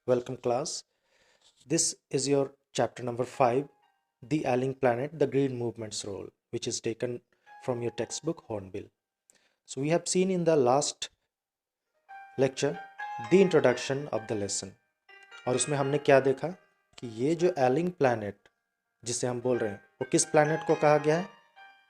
Welcome class. This is your chapter number 5, The Alien Planet, the Green Movement's Role, which is taken from your textbook Hornbill. So we have seen in the last lecture the introduction of the lesson. और उसमें हमने क्या देखा कि ये जो ailing planet जिसे हम बोल रहे हैं वो किस प्लैनेट को कहा गया है?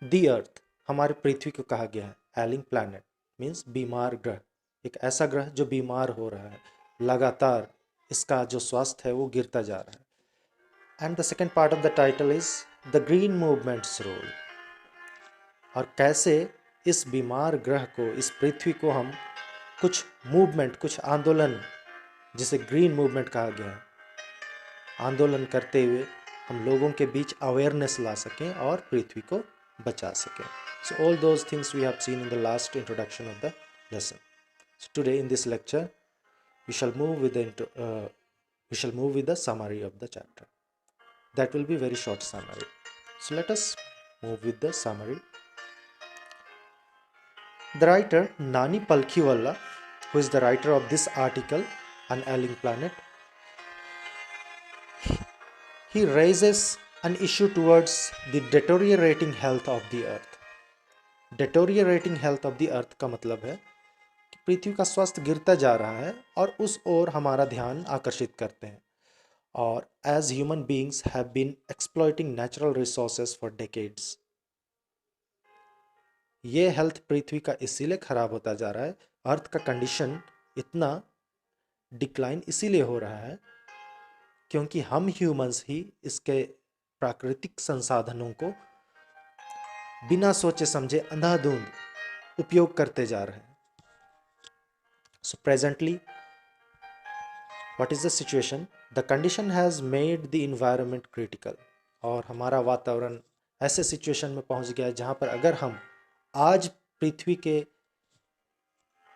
दी अर्थ, हमारे पृथ्वी को कहा गया है एलिंग प्लैनेट मीन्स बीमार ग्रह, एक ऐसा ग्रह जो बीमार हो रहा है, लगातार इसका जो स्वास्थ्य है वो गिरता जा रहा है। And the second part of the title is the green movement's role, और कैसे इस बीमार ग्रह को, इस पृथ्वी को हम कुछ मूवमेंट, कुछ आंदोलन, जिसे ग्रीन मूवमेंट कहा गया है, आंदोलन करते हुए हम लोगों के बीच अवेयरनेस ला सकें और पृथ्वी को बचा सकें. So all those things we have seen in the last introduction of the lesson. So today in this lecture we shall move with the summary of the chapter. That will be very short summary. So let us move with the summary. The writer Nani Palkhiwala, who is the writer of this article on Alien Planet, he raises an issue towards the deteriorating health of the earth. Deteriorating health of the earth का मतलब है कि पृथ्वी का स्वास्थ्य गिरता जा रहा है और उस ओर हमारा ध्यान आकर्षित करते हैं. और as human beings have been exploiting natural resources for decades, ये हेल्थ पृथ्वी का इसीलिए खराब होता जा रहा है, अर्थ का कंडीशन इतना डिक्लाइन इसीलिए हो रहा है क्योंकि हम ह्यूमंस ही इसके प्राकृतिक संसाधनों को बिना सोचे समझे अंधाधुंध उपयोग करते जा रहे हैं. So presently what is the situation? The condition has made the environment critical, और हमारा वातावरण ऐसे सिचुएशन में पहुंच गया है जहां पर अगर हम आज पृथ्वी के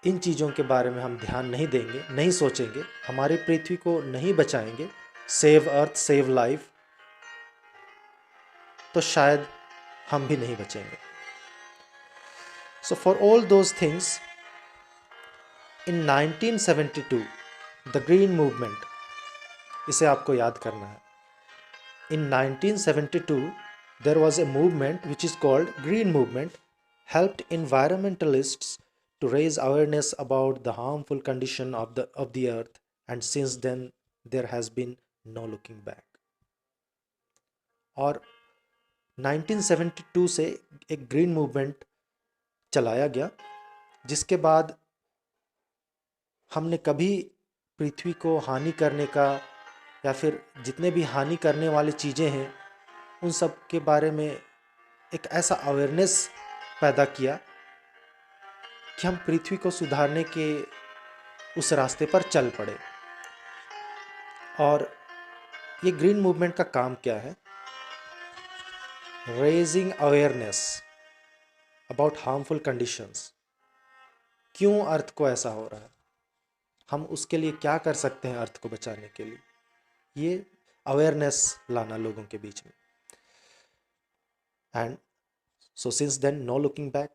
इन चीज़ों के बारे में हम ध्यान नहीं देंगे, नहीं सोचेंगे, हमारी पृथ्वी को नहीं बचाएंगे, सेव अर्थ सेव लाइफ, तो शायद हम भी नहीं बचेंगे. So for all those things in 1972 the green movement, इसे आपको याद करना है. इन 1972 there was a movement which is called green movement, helped environmentalists to raise awareness about the harmful condition of the earth, and since then there has been no looking back. और 1972 से एक green movement चलाया गया जिसके बाद हमने कभी पृथ्वी को हानि करने का या फिर जितने भी हानि करने वाली चीज़ें हैं उन सब के बारे में एक ऐसा अवेयरनेस पैदा किया कि हम पृथ्वी को सुधारने के उस रास्ते पर चल पड़े. और ये ग्रीन मूवमेंट का काम क्या है? Raising awareness about harmful conditions. क्यों अर्थ को ऐसा हो रहा है, हम उसके लिए क्या कर सकते हैं अर्थ को बचाने के लिए, ये अवेयरनेस लाना लोगों के बीच में. And so since then no looking back,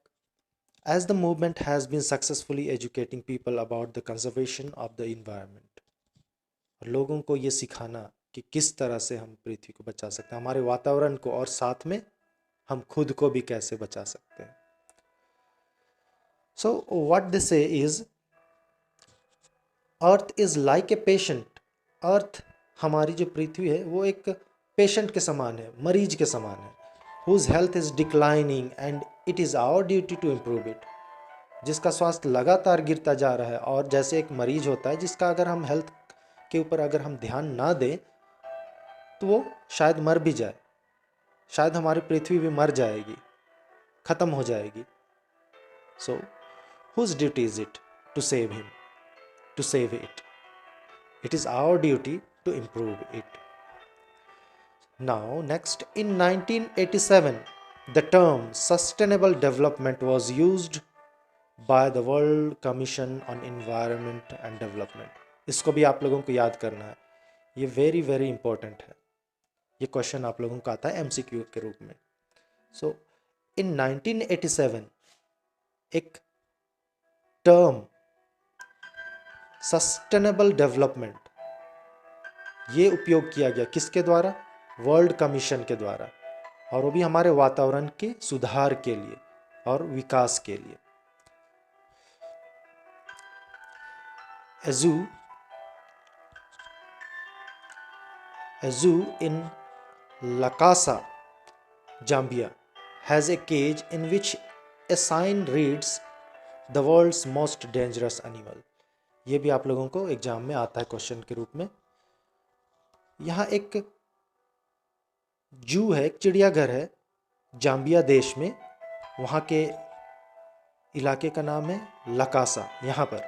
as the movement has been successfully educating people about the conservation of the environment, और लोगों को ये सिखाना कि किस तरह से हम पृथ्वी को बचा सकते हैं, हमारे वातावरण को, और साथ में हम खुद को भी कैसे बचा सकते हैं. So what they say is earth is like a patient. Earth, हमारी जो पृथ्वी है वो एक पेशेंट के समान है, मरीज के समान है. whose health is declining and it is our duty to improve it, जिसका स्वास्थ्य लगातार गिरता जा रहा है. और जैसे एक मरीज होता है जिसका अगर हम हेल्थ के ऊपर अगर हम ध्यान ना दें तो वो शायद मर भी जाए, शायद हमारी पृथ्वी भी मर जाएगी, ख़त्म हो जाएगी. सो whose duty is it to save him, to save it? It is our duty to improve it. Now next, in 1987 the term sustainable development was used by the World Commission on Environment and Development. इसको भी आप लोगों को याद करना है, ये very very important है. ये क्वेश्चन आप लोगों का आता है MCQ के रूप में. सो इन 1987 एक टर्म सस्टेनेबल डेवलपमेंट ये उपयोग किया गया किसके द्वारा? वर्ल्ड कमीशन के द्वारा, और वो भी हमारे वातावरण के सुधार के लिए और विकास के लिए। A zoo in Lakasa, Zambia, has a cage in which a sign reads the world's most dangerous animal. ये भी आप लोगों को एग्जाम में आता है क्वेश्चन के रूप में। यहाँ एक जू है, एक चिड़ियाघर है जाम्बिया देश में, वहाँ के इलाके का नाम है लकासा यहाँ पर,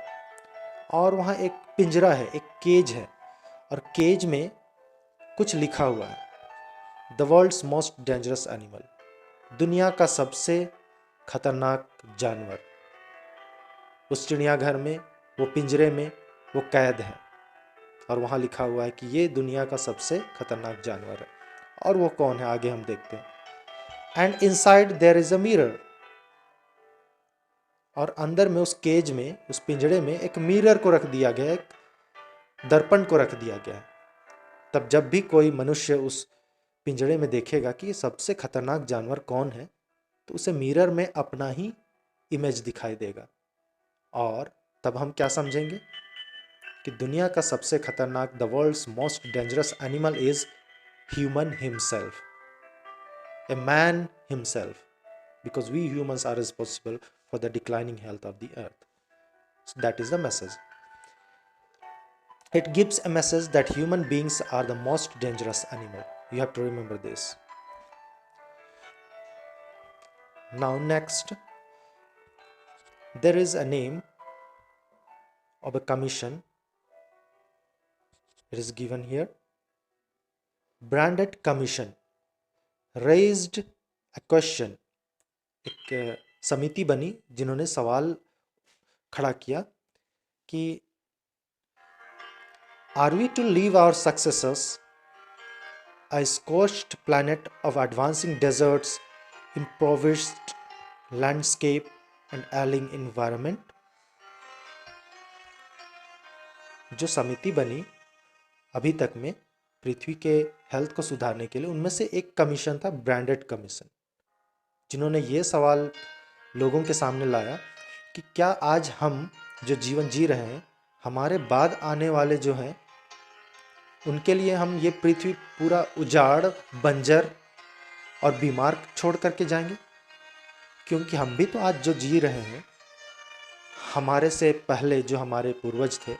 और वहाँ एक पिंजरा है, एक केज है, और केज में कुछ लिखा हुआ है, the world's most dangerous animal, दुनिया का सबसे खतरनाक जानवर। उस चिड़ियाघर में, वो पिंजरे में वो कैद है, और वहाँ लिखा हुआ है कि ये दुनिया का सबसे खतरनाक जानवर है। और वो कौन है, आगे हम देखते हैं। And inside there is a mirror, और अंदर में उस केज में, उस पिंजरे में एक मिरर को रख दिया गया है, एक दर्पण को रख दिया गया है। तब जब भी कोई मनुष्य उस पिंजरे में देखेगा कि सबसे खतरनाक जानवर कौन है, तो उसे मिरर में अपना ही इमेज दिखाई देगा, और तब हम क्या समझेंगे कि दुनिया का सबसे खतरनाक, the world's most dangerous animal is human himself, a man himself, because we humans are responsible for the declining health of the earth. So that is the message. It gives a message that human beings are the most dangerous animal. You have to remember this. Now next, there is a name of a commission. It is given here. Branded Commission raised a question. एक समिति बनी जिन्होंने सवाल खड़ा किया कि are we to leave our successors a scorched planet of advancing deserts, impoverished landscape and ailing environment? जो समिति बनी अभी तक में पृथ्वी के हेल्थ को सुधारने के लिए, उनमें से एक कमीशन था ब्रांडेड कमीशन, जिन्होंने ये सवाल लोगों के सामने लाया कि क्या आज हम जो जीवन जी रहे हैं, हमारे बाद आने वाले जो हैं उनके लिए हम ये पृथ्वी पूरा उजाड़, बंजर और बीमार छोड़ करके जाएंगे? क्योंकि हम भी तो आज जो जी रहे हैं, हमारे से पहले जो हमारे पूर्वज थे,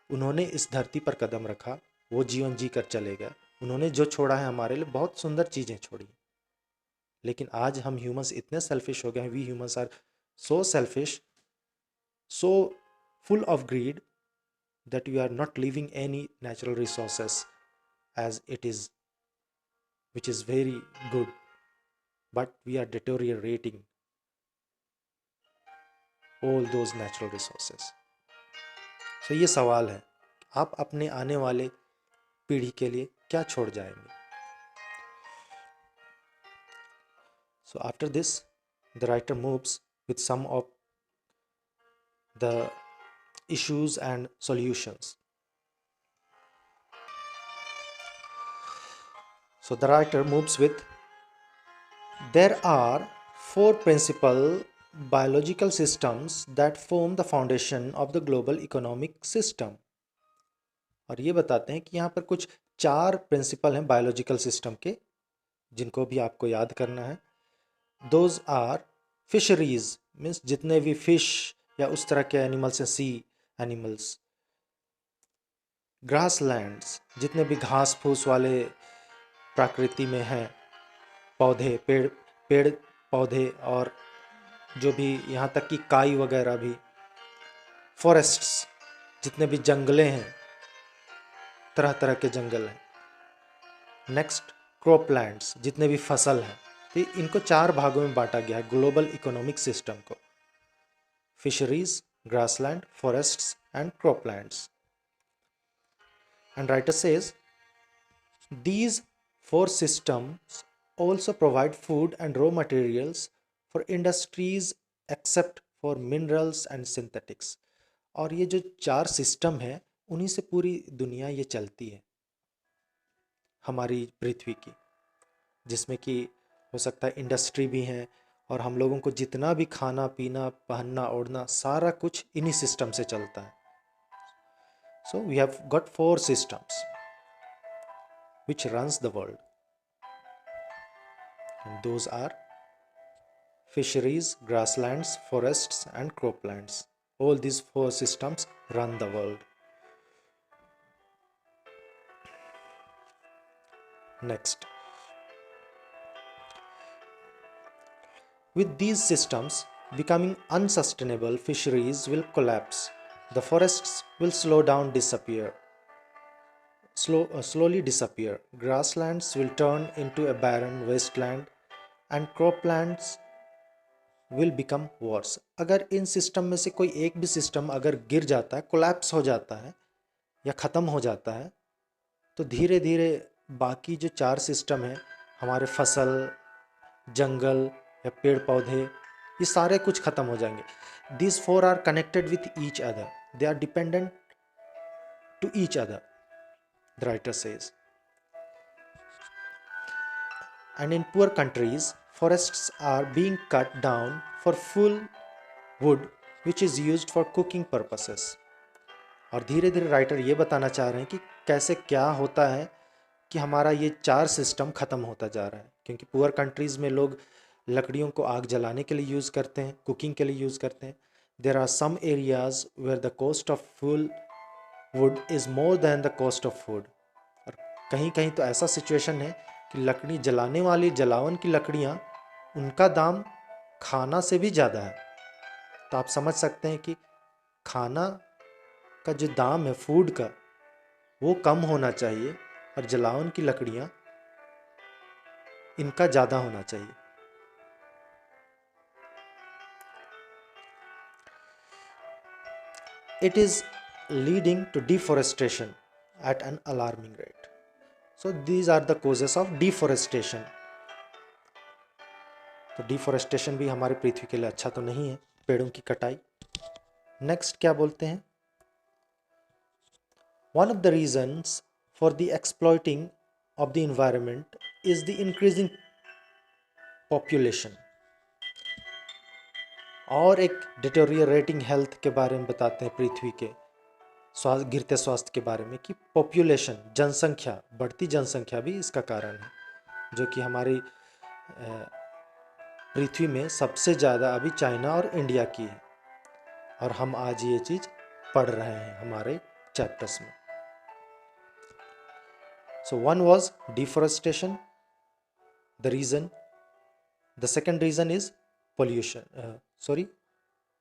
उन्होंने इस धरती पर कदम रखा, वो जीवन जी कर चले गए, उन्होंने जो छोड़ा है हमारे लिए बहुत सुंदर चीज़ें छोड़ी। लेकिन आज हम ह्यूमंस इतने सेल्फिश हो गए हैं, we humans are so selfish, so full of greed that we are not leaving any natural resources as it is, which is very good, but we are deteriorating all those natural resources. So ये सवाल है, आप अपने आने वाले पीढ़ी के लिए क्या छोड़ जाएंगे? So after this, the writer moves with some of the issues and solutions. So the writer moves with, there are 4 principal biological systems that form the foundation of the global economic system. और ये बताते हैं कि यहाँ पर कुछ 4 principal हैं biological system के, जिनको भी आपको याद करना है। दोज आर फिशरीज, मीन्स जितने भी फिश या उस तरह के एनिमल्स हैं, सी एनिमल्स। ग्रास लैंड्स, जितने भी घास फूस वाले प्रकृति में हैं पौधे, पेड़ पौधे, और जो भी यहाँ तक कि काई वगैरह भी। फॉरेस्ट्स, जितने भी जंगलें हैं, तरह तरह के जंगल हैं। नेक्स्ट, क्रॉपलैंड्स, जितने भी फसल हैं। तो इनको 4 भागों में बांटा गया है ग्लोबल इकोनॉमिक सिस्टम को: fisheries, grassland, forests and croplands. And writer says these 4 systems also provide food and raw materials for industries except for minerals and synthetics. और ये जो 4 सिस्टम है, उन्हीं से पूरी दुनिया ये चलती है। हमारी पृथ्वी की, जिसमें कि हो सकता है इंडस्ट्री भी है, और हम लोगों को जितना भी खाना पीना पहनना ओढ़ना सारा कुछ इन्हीं सिस्टम से चलता है. So we have got 4 systems which runs the world, and those are fisheries, grasslands, forests and croplands. All these 4 systems run the world. Next, with these systems becoming unsustainable, fisheries will collapse. The forests will slowly disappear. Grasslands will turn into a barren wasteland, and croplands will become verse. अगर इन system में से कोई एक भी system अगर गिर जाता है, कोलैप्स हो जाता है या ख़त्म हो जाता है, तो धीरे धीरे बाकी जो 4 सिस्टम हैं, हमारे फसल, जंगल या पेड़ पौधे, ये सारे कुछ ख़त्म हो जाएंगे. This 4 are connected with each other, they are dependent to each other, the writer says. And in poor countries, forests are being cut down for full wood which is used for cooking purposes. और धीरे धीरे writer ये बताना चाह रहे हैं कि कैसे क्या होता है कि हमारा ये 4 सिस्टम ख़त्म होता जा रहा है, क्योंकि पुअर कंट्रीज़ में लोग लकड़ियों को आग जलाने के लिए यूज़ करते हैं, कुकिंग के लिए यूज़ करते हैं. There are some areas where the cost of fuel wood is more than the cost of food. और कहीं कहीं तो ऐसा सिचुएशन है कि लकड़ी जलाने वाली जलावन की लकड़ियाँ, उनका दाम खाना से भी ज़्यादा है. तो आप समझ सकते हैं कि खाना का जो दाम है फूड का, वो कम होना चाहिए, और जलावन की लकड़ियाँ इनका ज़्यादा होना चाहिए. It is leading to deforestation at an alarming rate. So these are the causes of deforestation. तो डिफोरेस्टेशन भी हमारी पृथ्वी के लिए अच्छा तो नहीं है, पेड़ों की कटाई. नेक्स्ट क्या बोलते हैं? One of the reasons for the exploiting of the environment is the increasing population. और एक डिटोरियरेटिंग हेल्थ के बारे में बताते हैं, पृथ्वी के गिरते स्वास्थ्य के बारे में, कि पॉपुलेशन, जनसंख्या, बढ़ती जनसंख्या भी इसका कारण है, जो कि हमारी पृथ्वी में सबसे ज़्यादा अभी चाइना और इंडिया की है. और हम आज ये चीज़ पढ़ रहे हैं हमारे चैप्टर्स में. So one was deforestation, the reason. The second reason is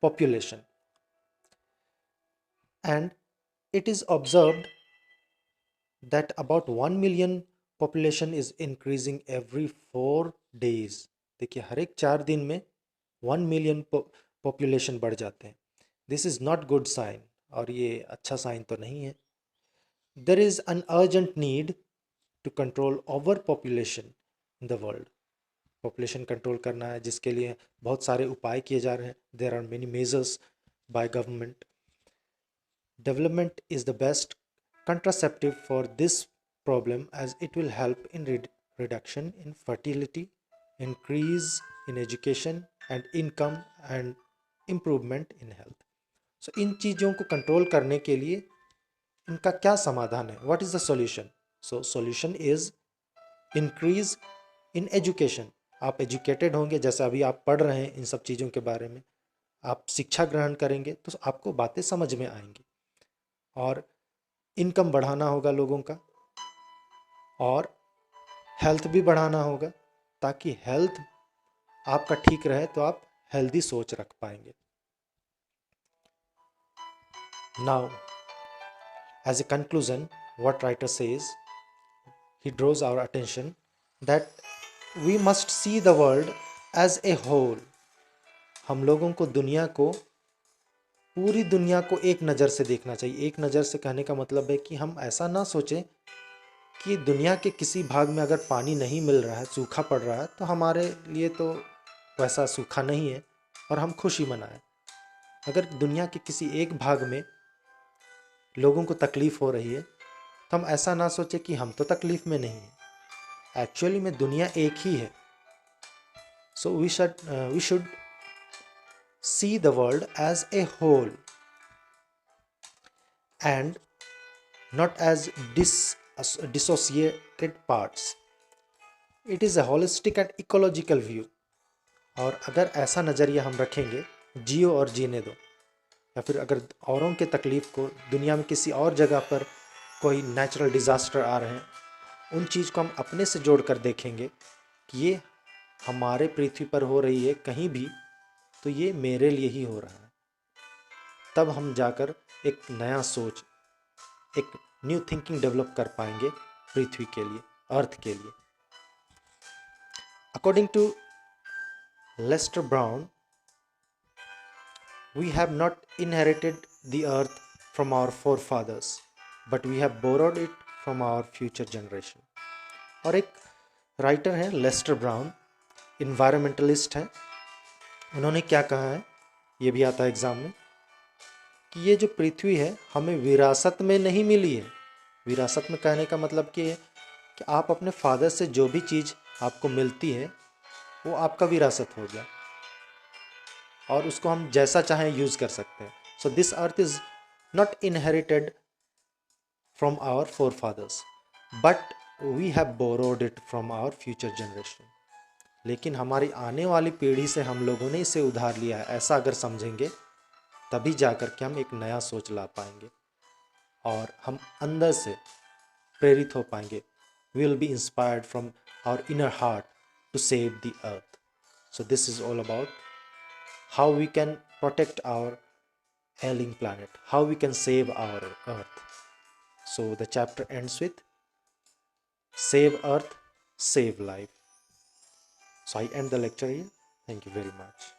population. And it is observed that about 1 million population is increasing every 4 days. देखिए, हर एक 4 दिन में 1 million population बढ़ जाते हैं. This is not good sign, और ये अच्छा साइन तो नहीं है. There is an urgent need to control overpopulation in the world. Population control करना है, जिसके लिए बहुत सारे उपाय किए जा रहे हैं. There are many measures by government. Development is the best contraceptive for this problem, as it will help in reduction in fertility, increase in education and income, and improvement in health. So इन चीज़ों को control करने के लिए इनका क्या समाधान है? What is the solution? So solution is increase in education. आप एजुकेटेड होंगे, जैसे अभी आप पढ़ रहे हैं इन सब चीज़ों के बारे में, आप शिक्षा ग्रहण करेंगे तो आपको बातें समझ में आएंगी. और इनकम बढ़ाना होगा लोगों का, और हेल्थ भी बढ़ाना होगा, ताकि हेल्थ आपका ठीक रहे तो आप हेल्दी सोच रख पाएंगे. Now as a conclusion, what writer says, he draws our attention that we must see the world as a whole. हम लोगों को दुनिया को, पूरी दुनिया को एक नज़र से देखना चाहिए. एक नज़र से कहने का मतलब है कि हम ऐसा ना सोचें कि दुनिया के किसी भाग में अगर पानी नहीं मिल रहा है, सूखा पड़ रहा है, तो हमारे लिए तो वैसा सूखा नहीं है और हम खुशी मनाएं. अगर दुनिया के किसी एक भाग में लोगों को तकलीफ़ हो रही है, तो हम ऐसा ना सोचे कि हम तो तकलीफ में नहीं हैं, एक्चुअली में दुनिया एक ही है. So we should see the world as a whole and not as dissociated parts. It is a holistic and ecological view. और अगर ऐसा नज़रिया हम रखेंगे, जियो और जीने दो, या फिर अगर औरों के तकलीफ़ को दुनिया में किसी और जगह पर कोई नेचुरल डिज़ास्टर आ रहे हैं, उन चीज़ को हम अपने से जोड़ कर देखेंगे कि ये हमारे पृथ्वी पर हो रही है कहीं भी, तो ये मेरे लिए ही हो रहा है. तब हम जाकर एक नया सोच, एक न्यू थिंकिंग डेवलप कर पाएंगे पृथ्वी के लिए, अर्थ के लिए. According to Lester Brown, we have not inherited the earth from our forefathers, but we have borrowed it from our future generation. और एक राइटर हैं लेस्टर ब्राउन, इन्वायरमेंटलिस्ट हैं. उन्होंने क्या कहा है, ये भी आता है एग्ज़ाम में, कि ये जो पृथ्वी है हमें विरासत में नहीं मिली है. विरासत में कहने का मतलब कि है कि आप अपने फादर से जो भी चीज़ आपको मिलती है वो आपका विरासत हो गया, और उसको हम जैसा चाहें यूज़ कर सकते हैं. So this earth is not inherited from our forefathers, but we have borrowed it from our future generation. लेकिन हमारी आने वाली पीढ़ी से हम लोगों ने इसे उधार लिया है. ऐसा अगर समझेंगे तभी जाकर के हम एक नया सोच ला पाएंगे और हम अंदर से प्रेरित हो पाएंगे. We will be inspired from our inner heart to save the earth. So this is all about how we can protect our ailing planet, how we can save our earth. So the chapter ends with save earth, save life. So I end the lecture here. Thank you very much.